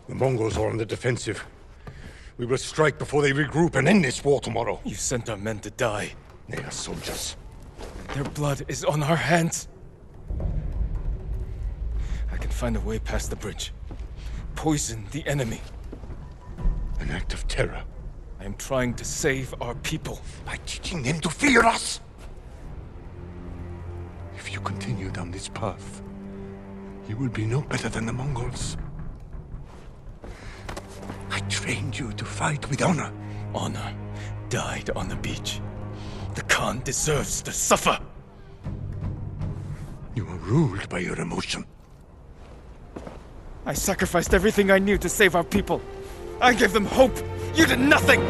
The Mongols are on the defensive. We will strike before they regroup and end this war tomorrow. You sent our men to die. They are soldiers. Their blood is on our hands. I can find a way past the bridge. Poison the enemy. An act of terror. I am trying to save our people. By teaching them to fear us. If you continue down this path, you will be no better than the Mongols. I trained you to fight with honor. Honor died on the beach. The Khan deserves to suffer. You are ruled by your emotion. I sacrificed everything I knew to save our people. I gave them hope. You did nothing!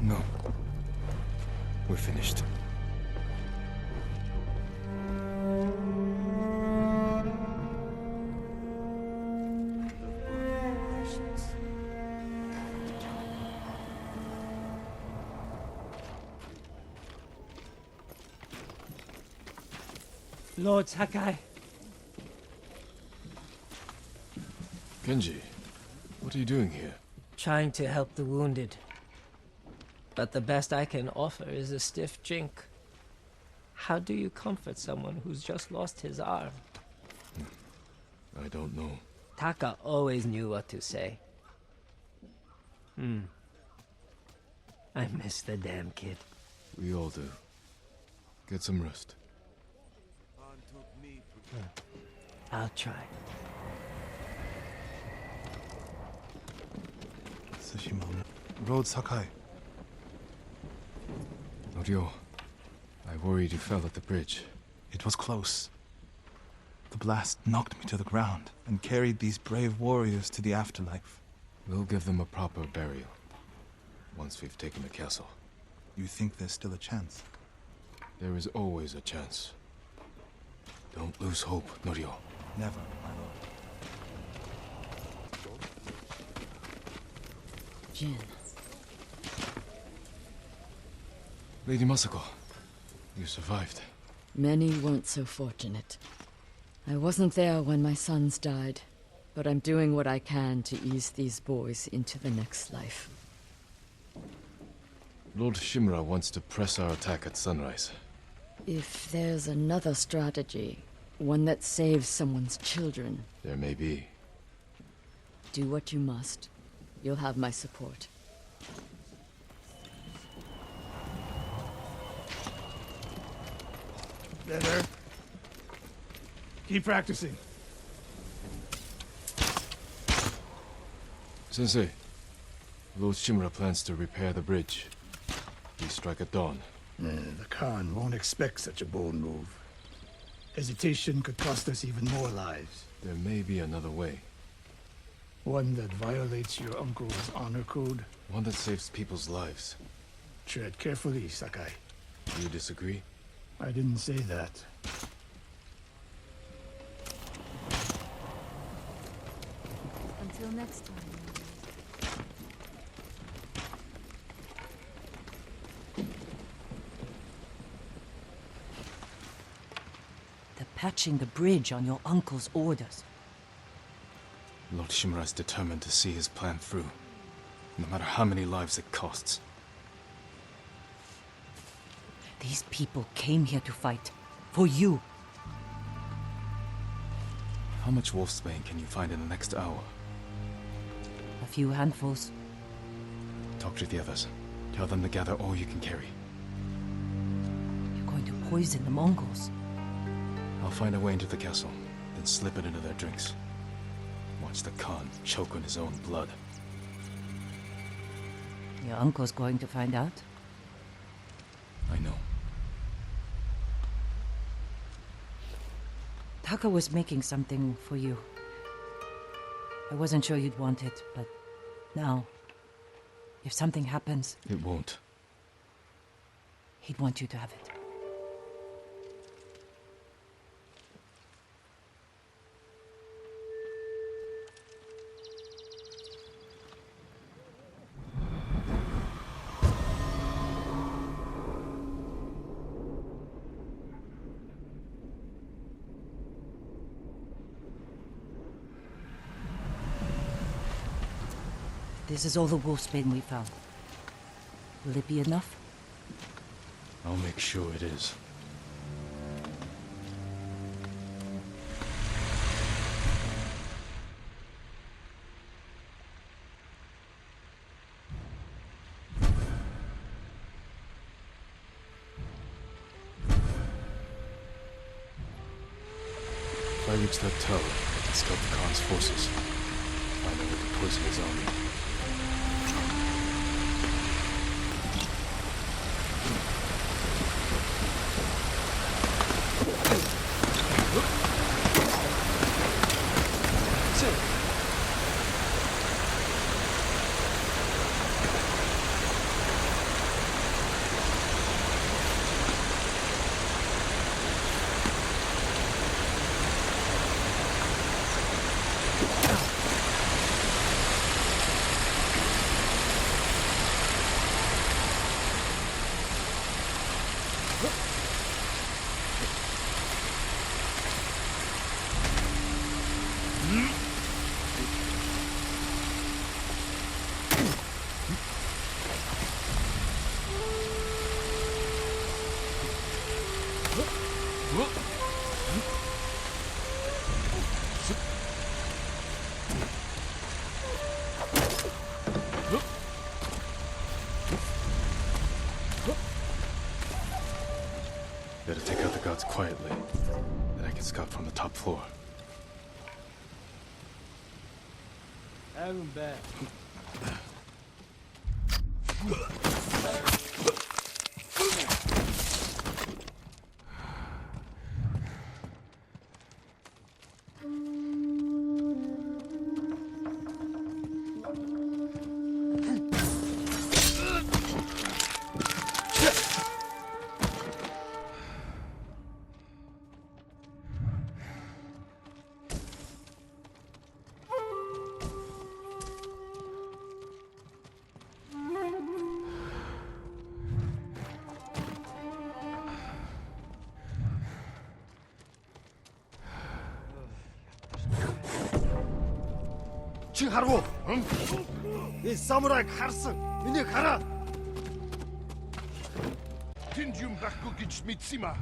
No. We're finished. Lord Sakai. Genji, what are you doing here? Trying to help the wounded. But the best I can offer is a stiff drink. How do you comfort someone who's just lost his arm? I don't know. Taka always knew what to say. I miss the damn kid. We all do. Get some rest. I'll try. Tsushima. Road Sakai. Norio, I worried you fell at the bridge. It was close. The blast knocked me to the ground and carried these brave warriors to the afterlife. We'll give them a proper burial. Once we've taken the castle. You think there's still a chance? There is always a chance. Don't lose hope, Norio. Never, my lord. Jin. Lady Masako, you survived. Many weren't so fortunate. I wasn't there when my sons died, but I'm doing what I can to ease these boys into the next life. Lord Shimura wants to press our attack at sunrise. If there's another strategy, one that saves someone's children, There may be. do what you must. You'll have my support. Better. Keep practicing. Sensei, Lord Shimura plans to repair the bridge. We strike at dawn. The Khan won't expect such a bold move. Hesitation could cost us even more lives. There may be another way. One that violates your uncle's honor code. One that saves people's lives. Tread carefully, Sakai. Do you disagree? I didn't say that. Until next time. They're patching the bridge on your uncle's orders. Lord Shimura is determined to see his plan through, no matter how many lives it costs. These people came here to fight. For you. How much wolfsbane can you find in the next hour? A few handfuls. Talk to the others. Tell them to gather all you can carry. You're going to poison the Mongols. I'll find a way into the castle, then slip it into their drinks. Watch the Khan choke on his own blood. Your uncle's going to find out. I know. Taka was making something for you. I wasn't sure you'd want it, but now, if something happens, It won't. he'd want you to have it. This is all the wolfsbane we found. Will it be enough? I'll make sure it is. If I reach that tower, I can scout the Khan's forces. Find out what to poison his army. Better take out the guards quietly. Then I can scout from the top floor. чи харгу. Энэ самурайг харсан. Энийг хараа. Тэнд юм байхгүй гэж мэдсэн юм аа.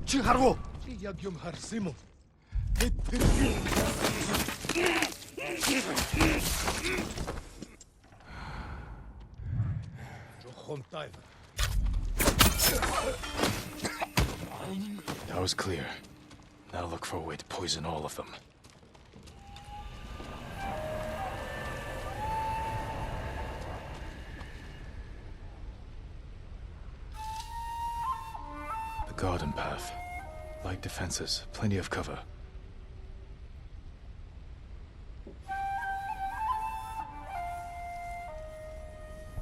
Чи харгу. Чи яг юм харсан юм уу? That was clear. Now look for a way to poison all of them. The garden path. Light defenses, plenty of cover.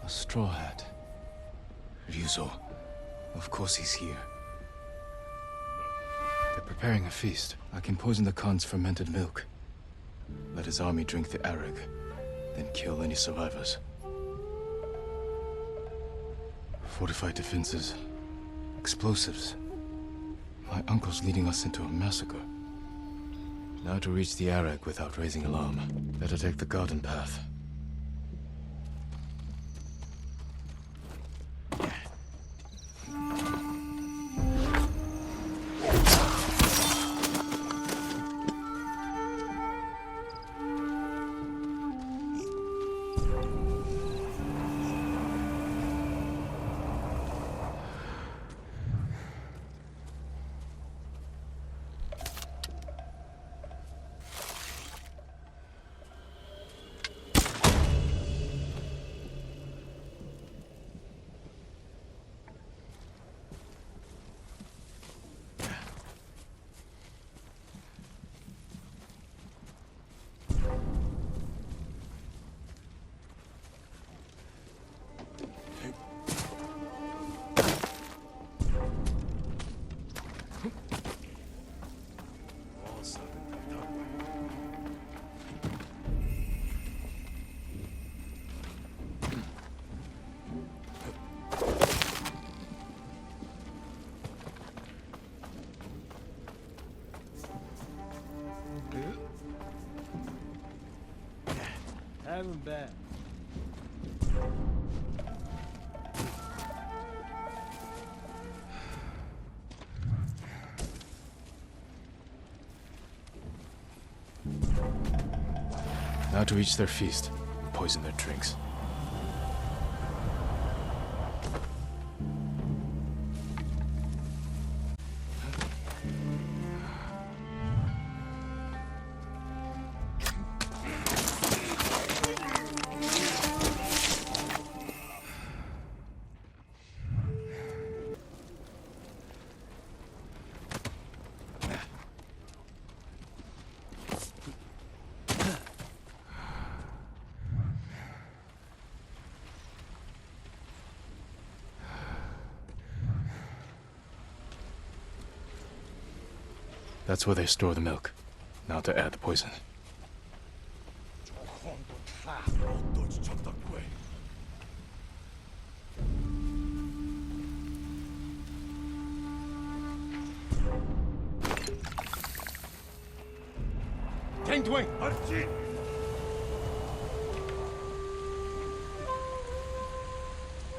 A straw hat. Ryuzo. Of course he's here. They're preparing a feast. I can poison the Khan's fermented milk. Let his army drink the arag, then kill any survivors. Fortified defenses. Explosives. My uncle's leading us into a massacre. Now to reach the arag without raising alarm. Better take the garden path. 하면 돼. Now to reach their feast, poison their drinks. That's where they store the milk. Now to add the poison. 탱투행 알지?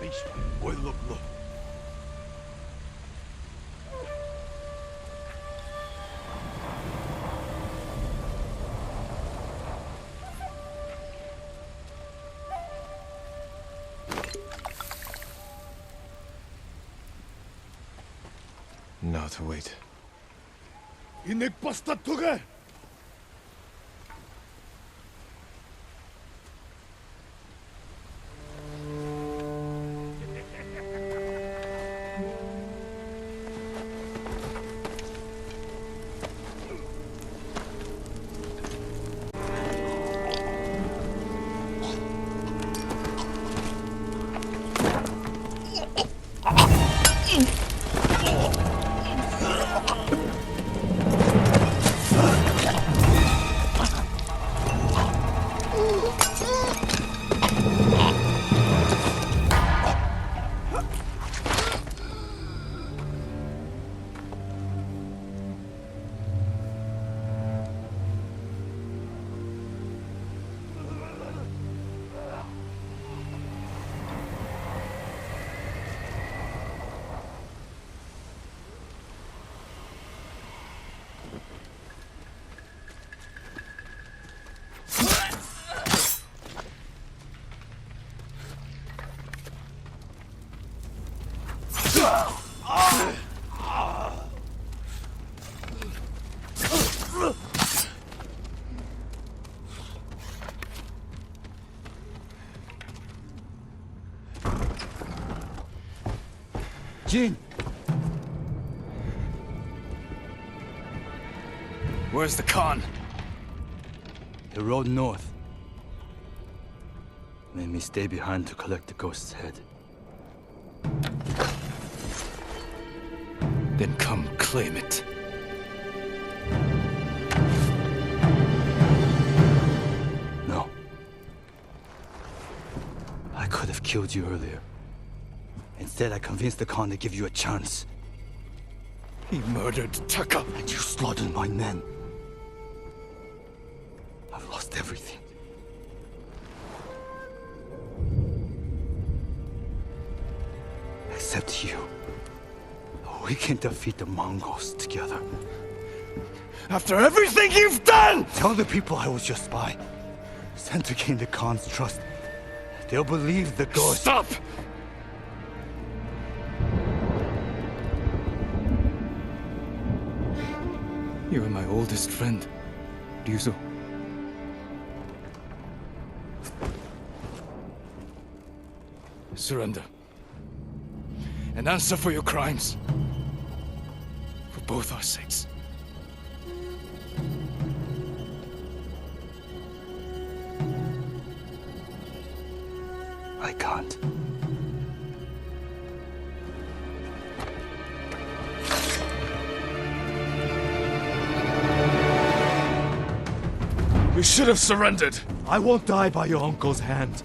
에이씨, 뭘 너. Now to wait. 이 넥바스타 도가. Jin! Where's the Khan? He rode north. Made me stay behind to collect the ghost's head. Then come claim it. No. I could have killed you earlier. Instead, I convinced the Khan to give you a chance. He murdered Taka. And you slaughtered my men. I've lost everything. Except you. We can defeat the Mongols together. After everything you've done! Tell the people I was your spy. Sent to gain the Khan's trust. They'll believe the ghost. Stop! You are my oldest friend, Ryuzo. Surrender. And answer for your crimes. For both our sakes. I can't. You should have surrendered. I won't die by your uncle's hand.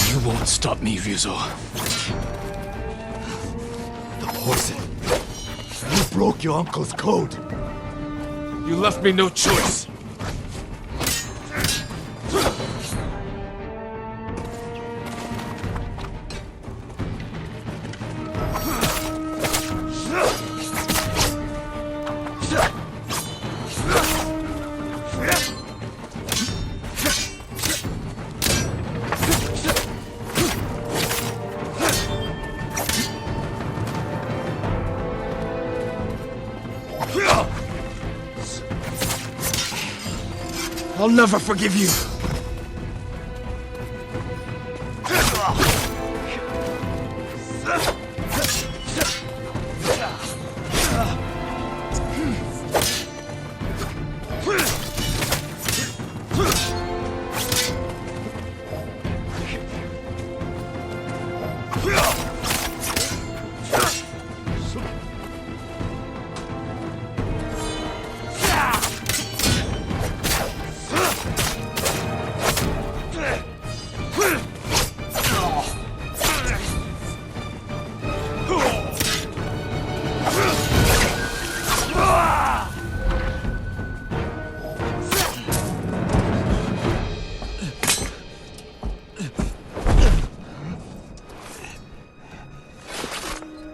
You won't stop me, Ryuzo. poison. You broke your uncle's code. You left me no choice. I'll never forgive you.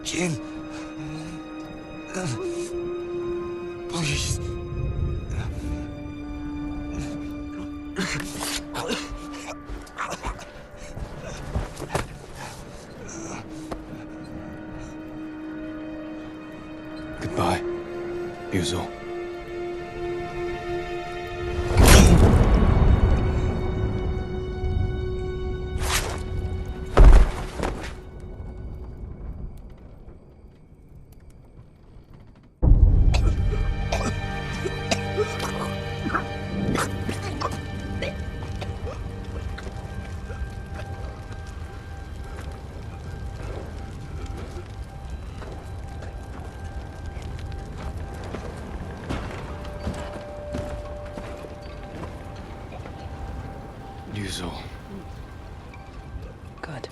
Jin. Please. Goodbye, Yuzo. Yuzo. Good.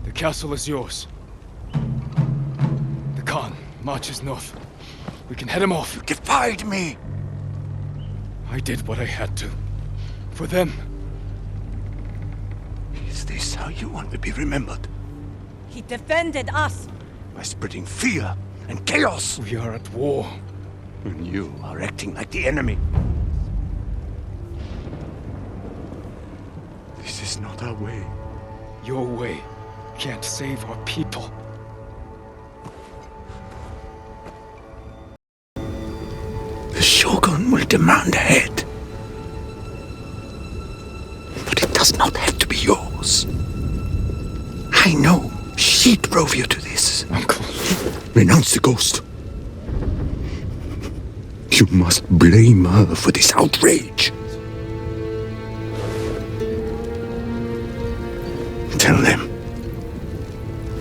The castle is yours. The Khan marches north. We can head him off. You defied me! I did what I had to. For them. Is this how you want to be remembered? He defended us. By spreading fear and chaos! We are at war. And you are acting like the enemy. This is not our way. Your way can't save our people. The Shogun will demand a head. But it does not have to be yours. I know she drove you to this. Uncle. Renounce the ghost. You must blame her for this outrage. Tell them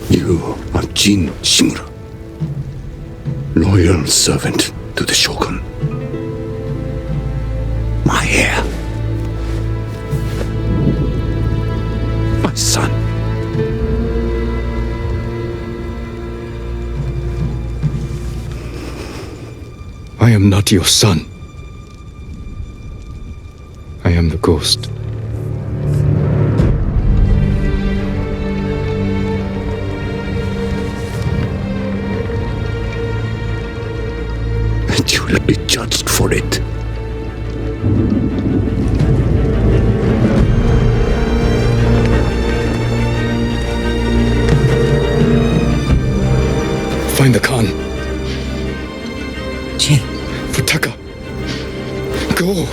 you are Jin Shimura, loyal servant to the Shogun. My heir. My son. I am not your son. I am the ghost. And you will be judged for it. Find the Khan. Jin. Futaka. Go.